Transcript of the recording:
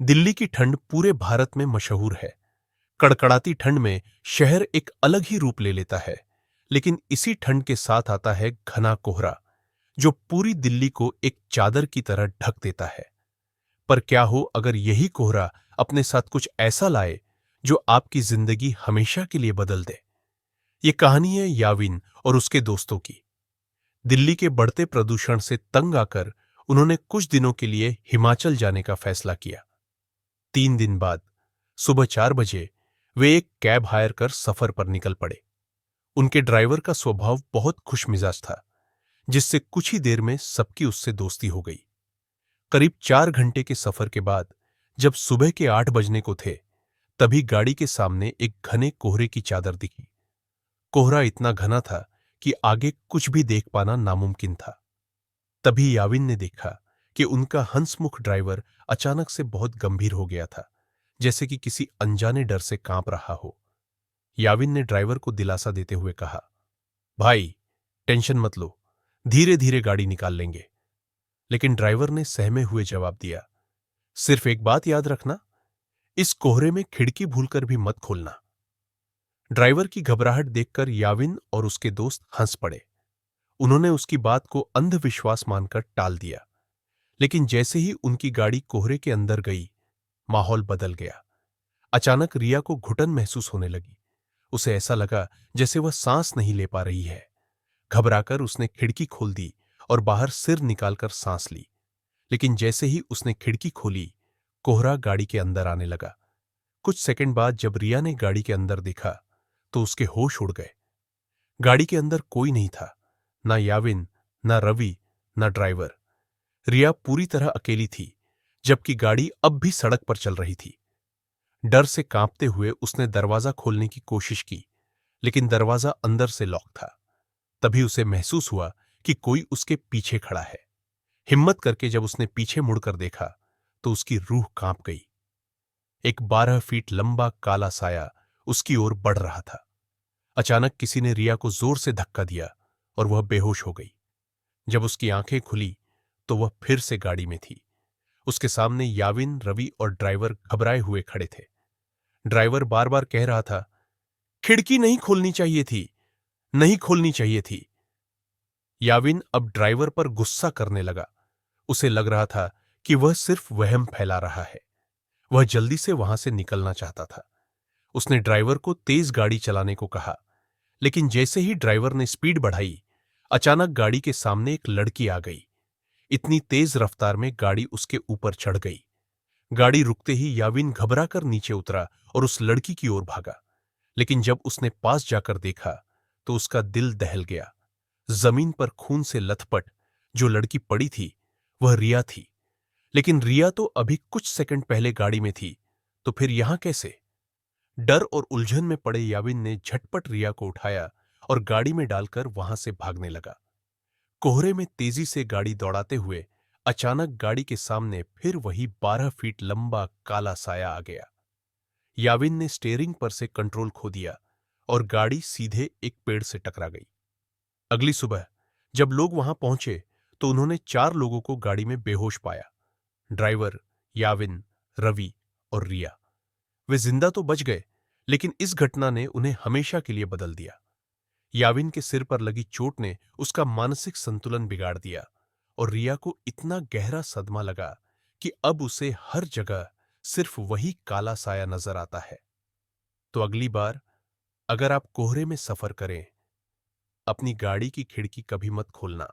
दिल्ली की ठंड पूरे भारत में मशहूर है। कड़कड़ाती ठंड में शहर एक अलग ही रूप ले लेता है, लेकिन इसी ठंड के साथ आता है घना कोहरा, जो पूरी दिल्ली को एक चादर की तरह ढक देता है। पर क्या हो अगर यही कोहरा अपने साथ कुछ ऐसा लाए जो आपकी जिंदगी हमेशा के लिए बदल दे। ये कहानी है याविन और उसके दोस्तों की। दिल्ली के बढ़ते प्रदूषण से तंग आकर उन्होंने कुछ दिनों के लिए हिमाचल जाने का फैसला किया। 3 दिन बाद सुबह 4 बजे वे एक कैब हायर कर सफर पर निकल पड़े। उनके ड्राइवर का स्वभाव बहुत खुशमिजाज था, जिससे कुछ ही देर में सबकी उससे दोस्ती हो गई। करीब 4 घंटे के सफर के बाद जब सुबह के 8 बजने को थे, तभी गाड़ी के सामने एक घने कोहरे की चादर दिखी। कोहरा इतना घना था कि आगे कुछ भी देख पाना नामुमकिन था। तभी याविन ने देखा कि उनका हंसमुख ड्राइवर अचानक से बहुत गंभीर हो गया था, जैसे कि किसी अनजाने डर से कांप रहा हो। याविन ने ड्राइवर को दिलासा देते हुए कहा, भाई, टेंशन मत लो, धीरे धीरे गाड़ी निकाल लेंगे। लेकिन ड्राइवर ने सहमे हुए जवाब दिया, सिर्फ एक बात याद रखना, इस कोहरे में खिड़की भूलकर भी मत खोलना। ड्राइवर की घबराहट देखकर याविन और उसके दोस्त हंस पड़े। उन्होंने उसकी बात को अंधविश्वास मानकर टाल दिया। लेकिन जैसे ही उनकी गाड़ी कोहरे के अंदर गई, माहौल बदल गया। अचानक रिया को घुटन महसूस होने लगी। उसे ऐसा लगा जैसे वह सांस नहीं ले पा रही है। घबराकर उसने खिड़की खोल दी और बाहर सिर निकालकर सांस ली। लेकिन जैसे ही उसने खिड़की खोली, कोहरा गाड़ी के अंदर आने लगा। कुछ सेकंड बाद जब रिया ने गाड़ी के अंदर देखा, तो उसके होश उड़ गए। गाड़ी के अंदर कोई नहीं था, ना याविन, ना रवि, ना ड्राइवर। रिया पूरी तरह अकेली थी, जबकि गाड़ी अब भी सड़क पर चल रही थी। डर से कांपते हुए उसने दरवाजा खोलने की कोशिश की, लेकिन दरवाजा अंदर से लॉक था। तभी उसे महसूस हुआ कि कोई उसके पीछे खड़ा है। हिम्मत करके जब उसने पीछे मुड़कर देखा, तो उसकी रूह कांप गई। एक 12 फीट लंबा काला साया उसकी ओर बढ़ रहा था। अचानक किसी ने रिया को जोर से धक्का दिया और वह बेहोश हो गई। जब उसकी आंखें खुली, तो वह फिर से गाड़ी में थी। उसके सामने याविन, रवि और ड्राइवर घबराए हुए खड़े थे। ड्राइवर बार बार कह रहा था, खिड़की नहीं खोलनी चाहिए थी, नहीं खोलनी चाहिए थी। याविन अब ड्राइवर पर गुस्सा करने लगा। उसे लग रहा था कि वह सिर्फ वहम फैला रहा है। वह जल्दी से वहां से निकलना चाहता था। उसने ड्राइवर को तेज गाड़ी चलाने को कहा, लेकिन जैसे ही ड्राइवर ने स्पीड बढ़ाई, अचानक गाड़ी के सामने एक लड़की आ गई। इतनी तेज रफ्तार में गाड़ी उसके ऊपर चढ़ गई। गाड़ी रुकते ही याविन घबराकर नीचे उतरा और उस लड़की की ओर भागा। लेकिन जब उसने पास जाकर देखा, तो उसका दिल दहल गया। जमीन पर खून से लथपथ जो लड़की पड़ी थी, वह रिया थी। लेकिन रिया तो अभी कुछ सेकंड पहले गाड़ी में थी, तो फिर यहां कैसे? डर और उलझन में पड़े याविन ने झटपट रिया को उठाया और गाड़ी में डालकर वहां से भागने लगा। कोहरे में तेजी से गाड़ी दौड़ाते हुए अचानक गाड़ी के सामने फिर वही 12 फीट लंबा काला साया आ गया। याविन ने स्टीयरिंग पर से कंट्रोल खो दिया और गाड़ी सीधे एक पेड़ से टकरा गई। अगली सुबह जब लोग वहां पहुंचे, तो उन्होंने 4 लोगों को गाड़ी में बेहोश पाया। ड्राइवर, याविन, रवि और रिया। वे जिंदा तो बच गए, लेकिन इस घटना ने उन्हें हमेशा के लिए बदल दिया। याविन के सिर पर लगी चोट ने उसका मानसिक संतुलन बिगाड़ दिया और रिया को इतना गहरा सदमा लगा कि अब उसे हर जगह सिर्फ वही काला साया नजर आता है। तो अगली बार अगर आप कोहरे में सफर करें, अपनी गाड़ी की खिड़की कभी मत खोलना।